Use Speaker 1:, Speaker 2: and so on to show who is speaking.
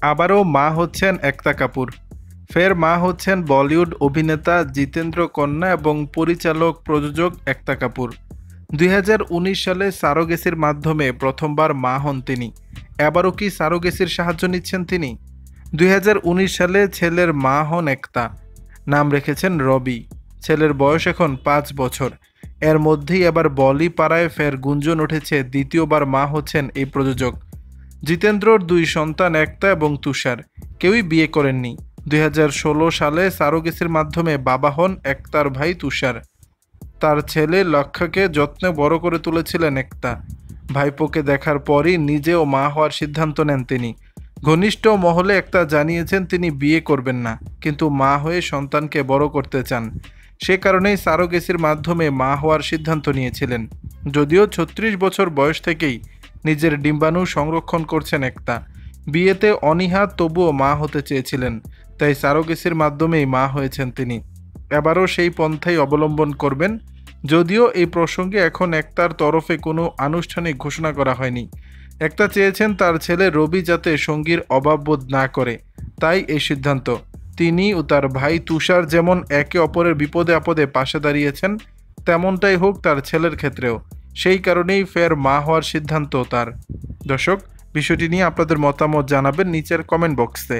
Speaker 1: আবারও মা হচ্ছেন একতা কাপুর। ফের মা হচ্ছেন বলিউড অভিনেতা জিতেন্দ্র কন্যা এবং পরিচালক প্রযোজক একতা কাপুর। ২০১৯ সালে সারোগেসির মাধ্যমে প্রথমবার মা হন তিনি। এবারও কি সারোগেসির সাহায্য নিচ্ছেন তিনি? ২০১৯ সালে ছেলের মা হন একতা। নাম রেখেছেন রবি। ছেলের বয়স এখন ৫ বছর। এর মধ্যেই এবার বলি পাড়ায় ফের গুঞ্জন উঠেছে দ্বিতীয়বার মা হচ্ছেন এই প্রযোজক। জিতেন্দ্রর ২ সন্তান একতা এবং তুষার। কেউই বিয়ে করেননি। ২০১৬ সালে সারোগেসির মাধ্যমে বাবা হন একতার ভাই তুষার। তার ছেলে লক্ষ্যকে যত্নে বড় করে তুলেছিলেন একতা। ভাইপোকে দেখার পরই নিজেও মা হওয়ার সিদ্ধান্ত নেন তিনি। ঘনিষ্ঠ মহলে একতা জানিয়েছেন তিনি বিয়ে করবেন না, কিন্তু মা হয়ে সন্তানকে বড় করতে চান। সে কারণেই সারোগেসির মাধ্যমে মা হওয়ার সিদ্ধান্ত নিয়েছিলেন। যদিও ৩৬ বছর বয়স থেকেই নিজের ডিম্বাণু সংরক্ষণ করছেন একতা। বিয়েতে অনীহা, তবুও মা হতে চেয়েছিলেন, তাই সারোগেসির মাধ্যমেই মা হয়েছেন তিনি। এবারও সেই পন্থাই অবলম্বন করবেন। যদিও এই প্রসঙ্গে এখন একতার তরফে কোনো আনুষ্ঠানিক ঘোষণা করা হয়নি। একতা চেয়েছেন তার ছেলে রবি যাতে সঙ্গীর অভাব বোধ না করে, তাই এই সিদ্ধান্ত। তিনি ও তার ভাই তুষার যেমন একে অপরের বিপদে আপদে পাশে দাঁড়িয়েছেন, তেমনটাই হোক তার ছেলের ক্ষেত্রেও। সেই কারণেই ফের মা হওয়ার সিদ্ধান্ত তার। দর্শক, বিষয়টি নিয়ে আপনাদের মতামত জানাবেন নিচের কমেন্ট বক্সে।